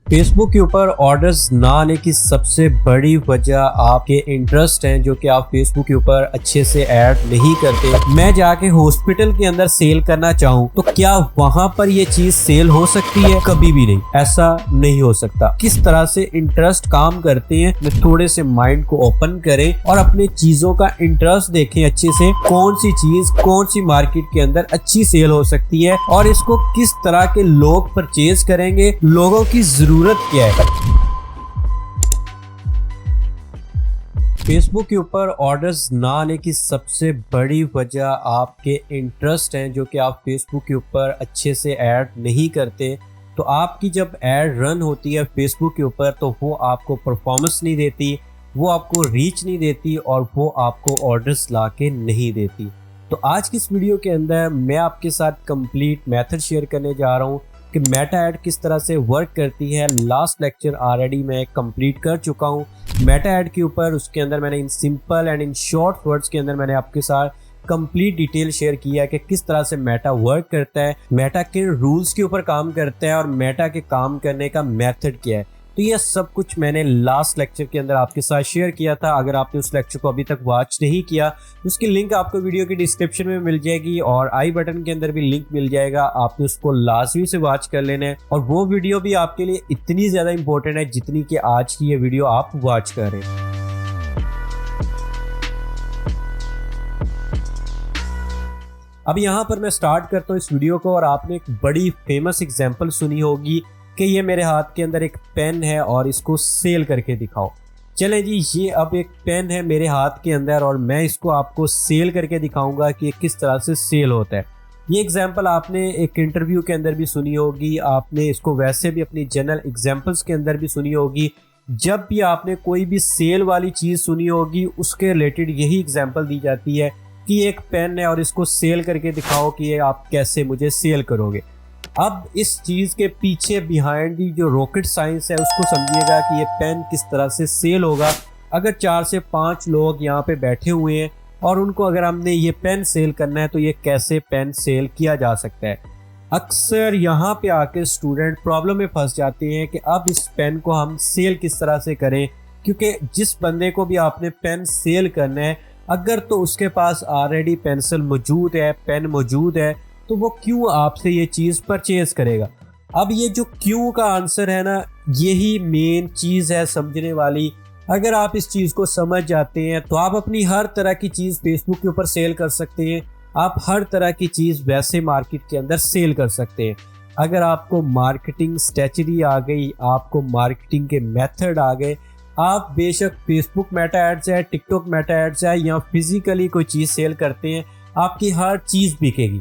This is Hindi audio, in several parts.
फेसबुक के ऊपर ऑर्डर्स ना आने की सबसे बड़ी वजह आपके इंटरेस्ट हैं, जो कि आप फेसबुक के ऊपर अच्छे से ऐड नहीं करते। मैं जाके हॉस्पिटल के अंदर सेल करना चाहूँ तो क्या वहां पर ये चीज सेल हो सकती है? कभी भी नहीं, ऐसा नहीं हो सकता। किस तरह से इंटरेस्ट काम करते हैं, मैं थोड़े से माइंड को ओपन करें और अपने चीजों का इंटरेस्ट देखें अच्छे से, कौन सी चीज कौन सी मार्केट के अंदर अच्छी सेल हो सकती है और इसको किस तरह के लोग परचेज करेंगे, लोगों की जरूरत क्या है। फेसबुक के ऊपर ऑर्डर्स ना आने की सबसे बड़ी वजह आपके इंटरेस्ट हैं, जो कि आप फेसबुक के ऊपर अच्छे से ऐड नहीं करते। तो आपकी जब ऐड रन होती है फेसबुक के ऊपर तो वो आपको परफॉर्मेंस नहीं देती, वो आपको रीच नहीं देती और वो आपको ऑर्डर्स ला के नहीं देती। तो आज की इस वीडियो के अंदर मैं आपके साथ कंप्लीट मेथड शेयर करने जा रहा हूँ कि मेटा ऐड किस तरह से वर्क करती है। लास्ट लेक्चर ऑलरेडी मैं कंप्लीट कर चुका हूँ मेटा ऐड के ऊपर। उसके अंदर मैंने in simple and in short words के अंदर मैंने आपके साथ कंप्लीट डिटेल शेयर किया है कि किस तरह से मेटा वर्क करता है, मेटा के रूल्स के ऊपर काम करता है और मेटा के काम करने का मेथड क्या है। तो ये सब कुछ मैंने लास्ट लेक्चर के अंदर आपके साथ शेयर किया था। अगर आपने उस लेक्चर को अभी तक वॉच नहीं किया तो उसकी लिंक आपको वीडियो की डिस्क्रिप्शन में मिल जाएगी और आई बटन के अंदर भी लिंक मिल जाएगा। आपने उसको लाजमी से वॉच कर लेना है और वो वीडियो भी आपके लिए इतनी ज्यादा इंपॉर्टेंट है जितनी कि आज की ये वीडियो आप वॉच कर रहे हैं। अब यहाँ पर मैं स्टार्ट करता हूँ इस वीडियो को और आपने एक बड़ी फेमस एग्जांपल सुनी होगी कि ये मेरे हाथ के अंदर एक पेन है और इसको सेल करके दिखाओ। चलें जी, ये अब एक पेन है मेरे हाथ के अंदर और मैं इसको आपको सेल करके दिखाऊंगा कि ये किस तरह से सेल होता है। ये एग्जांपल आपने एक इंटरव्यू के अंदर भी सुनी होगी, आपने इसको वैसे भी अपनी जनरल एग्जांपल्स के अंदर भी सुनी होगी। जब भी आपने कोई भी सेल वाली चीज़ सुनी होगी उसके रिलेटेड यही एग्जाम्पल दी जाती है कि एक पेन है और इसको सेल करके दिखाओ कि ये आप कैसे मुझे सेल करोगे। अब इस चीज़ के पीछे बिहाइंड दी जो रॉकेट साइंस है उसको समझिएगा कि ये पेन किस तरह से सेल होगा। अगर 4 से 5 लोग यहाँ पे बैठे हुए हैं और उनको अगर हमने ये पेन सेल करना है तो ये कैसे पेन सेल किया जा सकता है। अक्सर यहाँ पे आके स्टूडेंट प्रॉब्लम में फंस जाते हैं कि अब इस पेन को हम सेल किस तरह से करें, क्योंकि जिस बंदे को भी आपने पेन सेल करना है अगर तो उसके पास ऑलरेडी पेंसिल मौजूद है, पेन मौजूद है, तो वो क्यों आपसे ये चीज़ परचेज करेगा। अब ये जो क्यों का आंसर है ना, यही मेन चीज़ है समझने वाली। अगर आप इस चीज़ को समझ जाते हैं तो आप अपनी हर तरह की चीज़ फेसबुक के ऊपर सेल कर सकते हैं। आप हर तरह की चीज़ वैसे मार्केट के अंदर सेल कर सकते हैं। अगर आपको मार्केटिंग स्ट्रेटजी आ गई, आपको मार्केटिंग के मेथड आ गए, आप बेशक फेसबुक मेटा एड्स है, टिकटॉक मेटा एड्स है या फिजिकली कोई चीज़ सेल करते हैं, आपकी हर चीज़ बिकेगी।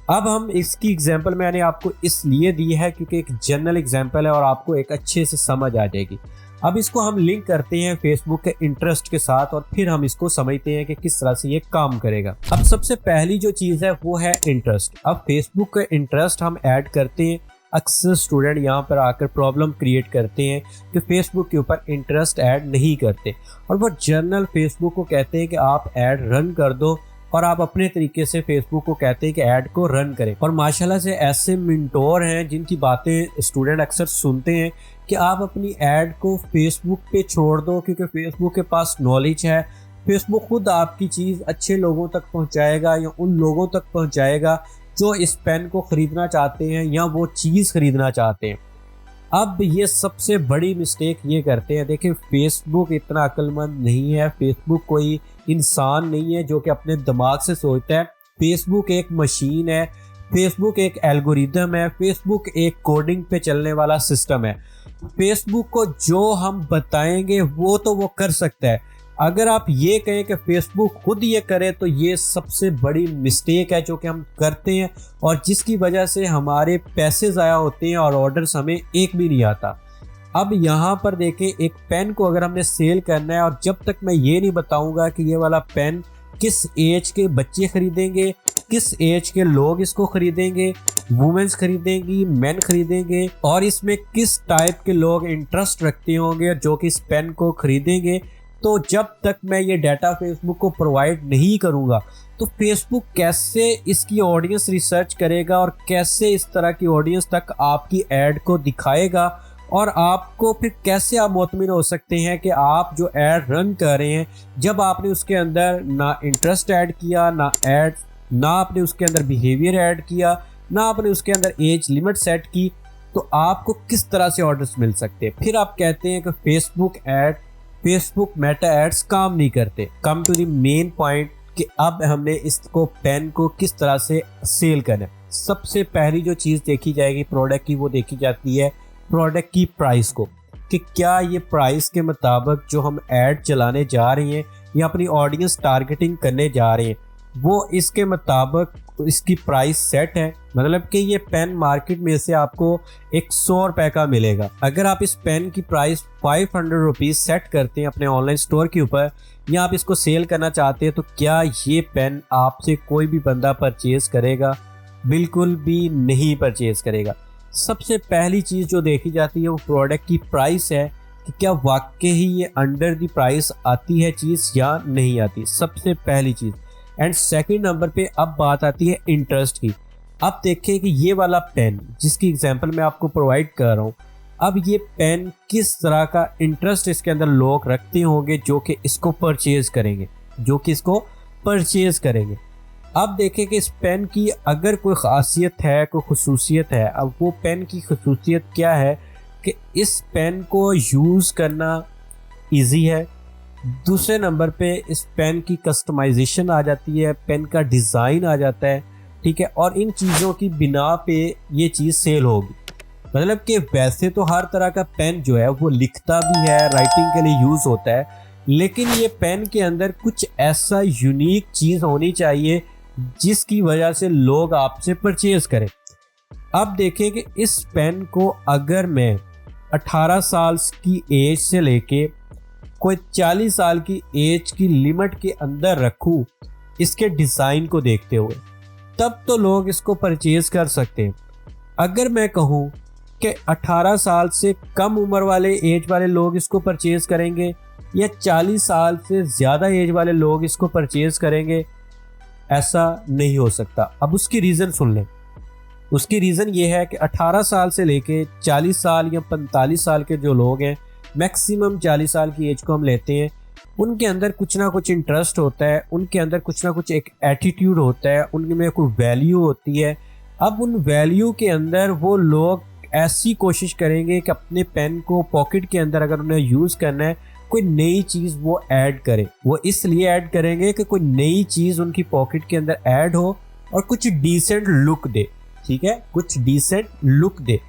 अब हम इसकी एग्जांपल मैंने आपको इसलिए दी है क्योंकि एक जनरल एग्जांपल है और आपको एक अच्छे से समझ आ जाएगी। अब इसको हम लिंक करते हैं फेसबुक के इंटरेस्ट के साथ और फिर हम इसको समझते हैं कि किस तरह से ये काम करेगा। अब सबसे पहली जो चीज़ है वो है इंटरेस्ट। अब फेसबुक का इंटरेस्ट हम ऐड करते हैं। अक्सर स्टूडेंट यहाँ पर आकर प्रॉब्लम क्रिएट करते हैं कि फेसबुक के ऊपर इंटरेस्ट ऐड नहीं करते और वो जर्नल फेसबुक को कहते हैं कि आप ऐड रन कर दो और आप अपने तरीके से फेसबुक को कहते हैं कि ऐड को रन करें। और माशाल्लाह से ऐसे मेंटोर हैं जिनकी बातें स्टूडेंट अक्सर सुनते हैं कि आप अपनी ऐड को फेसबुक पे छोड़ दो क्योंकि फेसबुक के पास नॉलेज है, फेसबुक खुद आपकी चीज़ अच्छे लोगों तक पहुंचाएगा या उन लोगों तक पहुंचाएगा जो इस पेन को ख़रीदना चाहते हैं या वो चीज़ ख़रीदना चाहते हैं। अब ये सबसे बड़ी मिस्टेक ये करते हैं। देखिए, फेसबुक इतना अक्लमंद नहीं है, फेसबुक कोई इंसान नहीं है जो कि अपने दिमाग से सोचता है। फेसबुक एक मशीन है, फेसबुक एक एल्गोरिदम है, फेसबुक एक कोडिंग पे चलने वाला सिस्टम है। फेसबुक को जो हम बताएंगे वो तो वो कर सकता है। अगर आप ये कहें कि फेसबुक खुद ये करे तो ये सबसे बड़ी मिस्टेक है जो कि हम करते हैं और जिसकी वजह से हमारे पैसे ज़ाया होते हैं और ऑर्डर्स हमें एक भी नहीं आता। अब यहाँ पर देखें, एक पेन को अगर हमने सेल करना है और जब तक मैं ये नहीं बताऊँगा कि ये वाला पेन किस एज के बच्चे खरीदेंगे, किस एज के लोग इसको खरीदेंगे, वुमेन्स खरीदेंगी, मेन खरीदेंगे और इसमें किस टाइप के लोग इंटरेस्ट रखते होंगे जो कि इस पेन को खरीदेंगे, तो जब तक मैं ये डाटा फेसबुक को प्रोवाइड नहीं करूँगा तो फेसबुक कैसे इसकी ऑडियंस रिसर्च करेगा और कैसे इस तरह की ऑडियंस तक आपकी ऐड को दिखाएगा और आपको फिर कैसे आप मुतमिन हो सकते हैं कि आप जो ऐड रन कर रहे हैं, जब आपने उसके अंदर ना इंटरेस्ट ऐड किया, ना आपने उसके अंदर बिहेवियर ऐड किया, ना आपने उसके अंदर एज लिमिट सेट की, तो आपको किस तरह से ऑर्डर्स मिल सकते हैं। फिर आप कहते हैं कि फेसबुक मेटा एड्स काम नहीं करते। Come to the main point कि अब हमने इसको पेन को किस तरह से सेल करना है। सबसे पहली जो चीज़ देखी जाएगी प्रोडक्ट की, वो देखी जाती है प्रोडक्ट की प्राइस को, कि क्या ये प्राइस के मुताबिक जो हम ऐड चलाने जा रहे हैं या अपनी ऑडियंस टारगेटिंग करने जा रहे हैं वो इसके मुताबिक इसकी प्राइस सेट है। मतलब कि ये पेन मार्केट में से आपको 100 रुपए का मिलेगा। अगर आप इस पेन की प्राइस 500 रुपीज़ सेट करते हैं अपने ऑनलाइन स्टोर के ऊपर, या आप इसको सेल करना चाहते हैं, तो क्या ये पेन आपसे कोई भी बंदा परचेज करेगा? बिल्कुल भी नहीं परचेज करेगा। सबसे पहली चीज़ जो देखी जाती है वो प्रोडक्ट की प्राइस है, कि क्या वाकई ही ये अंडर द प्राइस आती है चीज़ या नहीं आती, सबसे पहली चीज़। एंड सेकंड नंबर पे अब बात आती है इंटरेस्ट की। अब देखें कि ये वाला पेन जिसकी एग्जांपल मैं आपको प्रोवाइड कर रहा हूँ, अब ये पेन किस तरह का इंटरेस्ट इसके अंदर लोग रखते होंगे जो कि इसको परचेज करेंगे, अब देखें कि इस पेन की अगर कोई ख़ासियत है, कोई खसूसियत है। अब वो पेन की खसूसियत क्या है कि इस पेन को यूज़ करना इजी है। दूसरे नंबर पे इस पेन की कस्टमाइजेशन आ जाती है, पेन का डिज़ाइन आ जाता है, ठीक है। और इन चीज़ों की बिना पे ये चीज़ सेल होगी। मतलब कि वैसे तो हर तरह का पेन जो है वो लिखता भी है, राइटिंग के लिए यूज़ होता है, लेकिन ये पेन के अंदर कुछ ऐसा यूनिक चीज़ होनी चाहिए जिसकी वजह से लोग आपसे परचेज करें। अब देखें कि इस पेन को अगर मैं 18 साल की एज से लेके कोई 40 साल की एज की लिमिट के अंदर रखूं इसके डिज़ाइन को देखते हुए, तब तो लोग इसको परचेज कर सकते हैं। अगर मैं कहूं कि 18 साल से कम उम्र वाले एज वाले लोग इसको परचेज करेंगे या 40 साल से ज़्यादा एज वाले लोग इसको परचेज करेंगे, ऐसा नहीं हो सकता। अब उसकी रीज़न सुन लें। उसकी रीज़न ये है कि 18 साल से लेके 40 साल या 45 साल के जो लोग हैं, मैक्सिमम 40 साल की एज को हम लेते हैं, उनके अंदर कुछ ना कुछ इंटरेस्ट होता है, उनके अंदर कुछ ना कुछ एक एटीट्यूड होता है, उनमें कोई वैल्यू होती है। अब उन वैल्यू के अंदर वो लोग ऐसी कोशिश करेंगे कि अपने पेन को पॉकेट के अंदर अगर उन्हें यूज़ करना है, कोई नई चीज़ वो ऐड करे। वो इसलिए ऐड करेंगे कि कोई नई चीज़ उनकी पॉकेट के अंदर ऐड हो और कुछ डिसेंट लुक दे, ठीक है, कुछ डिसेंट लुक दे।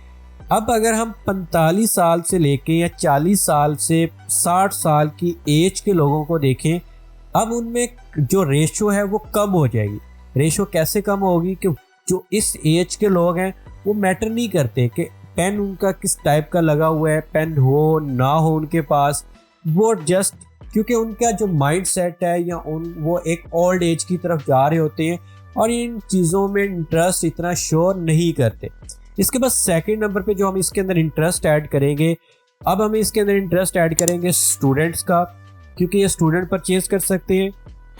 अब अगर हम 45 साल से लेके या 40 साल से 60 साल की एज के लोगों को देखें, अब उनमें जो रेशो है वो कम हो जाएगी। रेशो कैसे कम होगी कि जो इस एज के लोग हैं वो मैटर नहीं करते कि पेन उनका किस टाइप का लगा हुआ है, पेन हो ना हो उनके पास, वो जस्ट क्योंकि उनका जो माइंड सेट है या वो एक ओल्ड एज की तरफ जा रहे होते हैं और इन चीज़ों में इंटरेस्ट इतना शो नहीं करते। इसके बाद सेकंड नंबर पे जो हम इसके अंदर इंटरेस्ट ऐड करेंगे, अब हम इसके अंदर इंटरेस्ट ऐड करेंगे स्टूडेंट्स का, क्योंकि ये स्टूडेंट परचेज कर सकते हैं,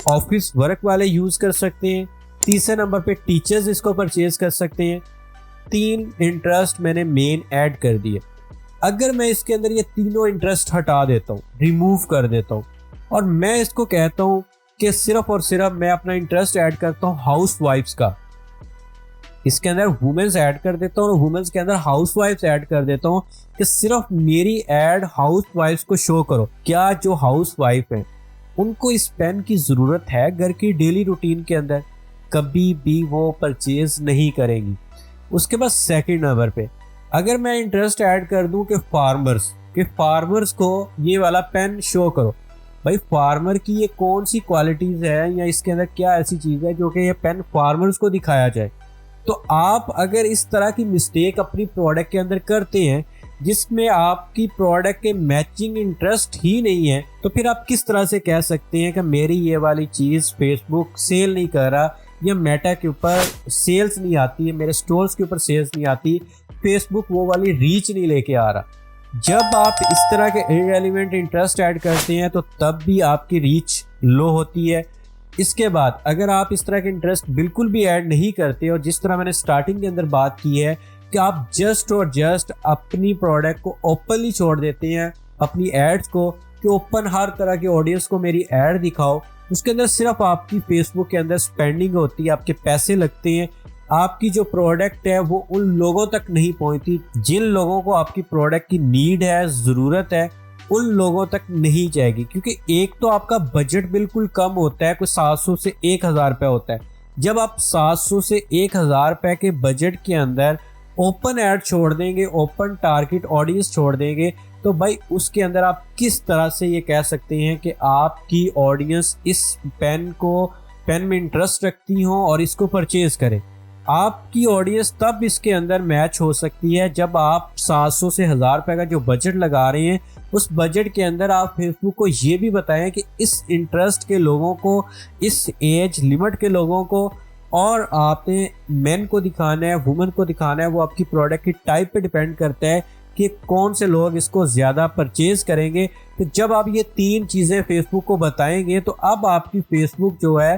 ऑफिस वर्क वाले यूज़ कर सकते हैं। तीसरे नंबर पे टीचर्स इसको परचेज कर सकते हैं। 3 इंटरेस्ट मैंने मेन ऐड कर दिए। अगर मैं इसके अंदर ये तीनों इंटरेस्ट हटा देता हूँ, रिमूव कर देता हूँ, और मैं इसको कहता हूँ कि सिर्फ और सिर्फ मैं अपना इंटरेस्ट ऐड करता हूँ हाउस वाइफ्स का, इसके अंदर वुमेन्स ऐड कर देता हूँ और वुमेन्स के अंदर हाउस वाइफ्स ऐड कर देता हूँ कि सिर्फ मेरी ऐड हाउस वाइफ्स को शो करो। क्या जो हाउस वाइफ है उनको इस पेन की ज़रूरत है घर की डेली रूटीन के अंदर? कभी भी वो परचेज नहीं करेंगी। उसके बाद सेकंड नंबर पे अगर मैं इंटरेस्ट ऐड कर दूं कि फार्मर्स को ये वाला पेन शो करो, भाई फार्मर की ये कौन सी क्वालिटीज़ है या इसके अंदर क्या ऐसी चीज़ है जो कि ये पेन फार्मर्स को दिखाया जाए। तो आप अगर इस तरह की मिस्टेक अपनी प्रोडक्ट के अंदर करते हैं जिसमें आपकी प्रोडक्ट के मैचिंग इंटरेस्ट ही नहीं है, तो फिर आप किस तरह से कह सकते हैं कि मेरी ये वाली चीज़ फेसबुक सेल नहीं कर रहा या मेटा के ऊपर सेल्स नहीं आती है, मेरे स्टोर्स के ऊपर सेल्स नहीं आती, फेसबुक वो वाली रीच नहीं लेके आ रहा। जब आप इस तरह के इररिलेवेंट इंटरेस्ट ऐड करते हैं तो तब भी आपकी रीच लो होती है। इसके बाद अगर आप इस तरह के इंटरेस्ट बिल्कुल भी ऐड नहीं करते और जिस तरह मैंने स्टार्टिंग के अंदर बात की है कि आप जस्ट और जस्ट अपनी प्रोडक्ट को ओपनली छोड़ देते हैं, अपनी एड्स को, कि ओपन हर तरह की ऑडियंस को मेरी एड दिखाओ। उसके अंदर सिर्फ आपकी फेसबुक के अंदर स्पेंडिंग होती है, आपके पैसे लगते हैं, आपकी जो प्रोडक्ट है वो उन लोगों तक नहीं पहुंचती जिन लोगों को आपकी प्रोडक्ट की नीड है, ज़रूरत है, उन लोगों तक नहीं जाएगी। क्योंकि एक तो आपका बजट बिल्कुल कम होता है, कोई 700 से 1000 रुपये होता है। जब आप 700 से 1000 रुपये के बजट के अंदर ओपन ऐड छोड़ देंगे, ओपन टारगेट ऑडियंस छोड़ देंगे, तो भाई उसके अंदर आप किस तरह से ये कह सकते हैं कि आपकी ऑडियंस इस पेन में इंटरेस्ट रखती हो और इसको परचेज करें। आपकी ऑडियंस तब इसके अंदर मैच हो सकती है जब आप 700 से 1000 रुपये का जो बजट लगा रहे हैं, उस बजट के अंदर आप फेसबुक को ये भी बताएं कि इस इंटरेस्ट के लोगों को, इस एज लिमिट के लोगों को, और आपने मेन को दिखाना है, वुमेन को दिखाना है। वो आपकी प्रोडक्ट की टाइप पे डिपेंड करता है कि कौन से लोग इसको ज़्यादा परचेज करेंगे। तो जब आप ये 3 चीज़ें फेसबुक को बताएंगे तो अब आपकी फेसबुक जो है,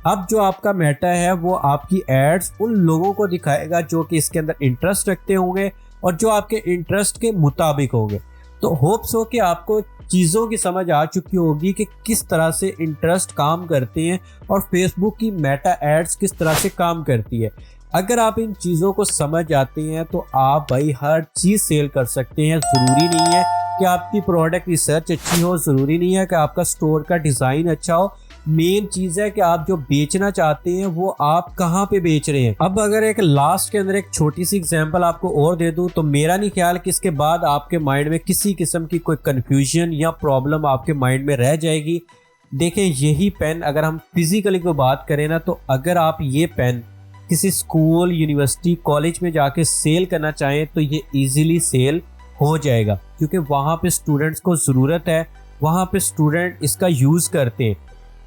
अब जो आपका मेटा है वो आपकी एड्स उन लोगों को दिखाएगा जो कि इसके अंदर इंटरेस्ट रखते होंगे और जो आपके इंटरेस्ट के मुताबिक होंगे। तो होप्स हो कि आपको चीज़ों की समझ आ चुकी होगी कि किस तरह से इंटरेस्ट काम करते हैं और फेसबुक की मेटा एड्स किस तरह से काम करती है। अगर आप इन चीज़ों को समझ जाते हैं तो आप भाई हर चीज़ सेल कर सकते हैं। ज़रूरी नहीं है कि आपकी प्रोडक्ट रिसर्च अच्छी हो, ज़रूरी नहीं है कि आपका स्टोर का डिज़ाइन अच्छा हो। मेन चीज़ है कि आप जो बेचना चाहते हैं वो आप कहाँ पे बेच रहे हैं। अब अगर एक लास्ट के अंदर एक छोटी सी एग्जांपल आपको और दे दूं तो मेरा नहीं ख्याल कि इसके बाद आपके माइंड में किसी किस्म की कोई कन्फ्यूजन या प्रॉब्लम आपके माइंड में रह जाएगी। देखें, यही पेन अगर हम फिजिकली को बात करें ना, तो अगर आप ये पेन किसी स्कूल, यूनिवर्सिटी, कॉलेज में जाके सेल करना चाहें तो ये ईजिली सेल हो जाएगा, क्योंकि वहाँ पे स्टूडेंट्स को ज़रूरत है, वहाँ पे स्टूडेंट इसका यूज़ करते हैं।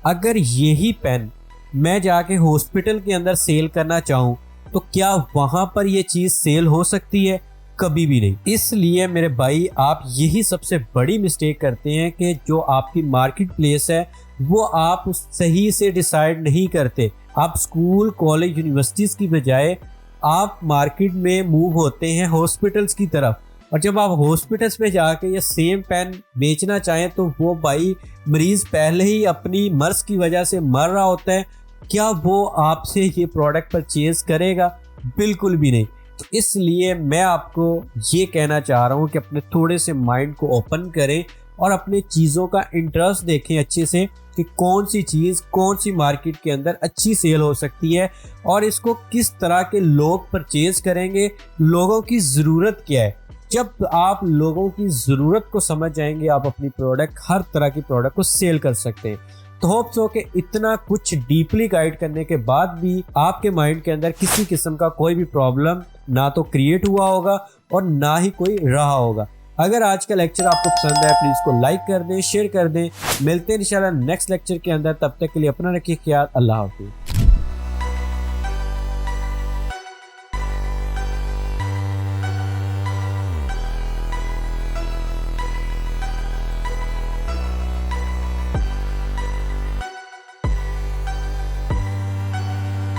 अगर यही पेन मैं जाके हॉस्पिटल के अंदर सेल करना चाहूँ तो क्या वहाँ पर ये चीज़ सेल हो सकती है? कभी भी नहीं। इसलिए मेरे भाई, आप यही सबसे बड़ी मिस्टेक करते हैं कि जो आपकी मार्केट प्लेस है वो आप सही से डिसाइड नहीं करते। आप स्कूल, कॉलेज, यूनिवर्सिटीज़ की बजाय आप मार्केट में मूव होते हैं हॉस्पिटल्स की तरफ। और जब आप हॉस्पिटल्स में जाके ये सेम पेन बेचना चाहें तो वो भाई मरीज़ पहले ही अपनी मर्ज की वजह से मर रहा होता है, क्या वो आपसे ये प्रोडक्ट परचेज करेगा? बिल्कुल भी नहीं। तो इसलिए मैं आपको ये कहना चाह रहा हूँ कि अपने थोड़े से माइंड को ओपन करें और अपने चीज़ों का इंटरेस्ट देखें अच्छे से कि कौन सी चीज़ कौन सी मार्केट के अंदर अच्छी सेल हो सकती है और इसको किस तरह के लोग परचेज करेंगे, लोगों की ज़रूरत क्या है। जब आप लोगों की ज़रूरत को समझ जाएंगे, आप अपनी प्रोडक्ट, हर तरह की प्रोडक्ट को सेल कर सकते हैं। तो होप्स हो कि इतना कुछ डीपली गाइड करने के बाद भी आपके माइंड के अंदर किसी किस्म का कोई भी प्रॉब्लम ना तो क्रिएट हुआ होगा और ना ही कोई रहा होगा। अगर आज का लेक्चर आपको पसंद आया प्लीज़ को लाइक कर दें, शेयर कर दें। मिलते हैं इंशाल्लाह नेक्स्ट लेक्चर के अंदर। तब तक के लिए अपना रखिए ख्याल। अल्लाह हाफिज़।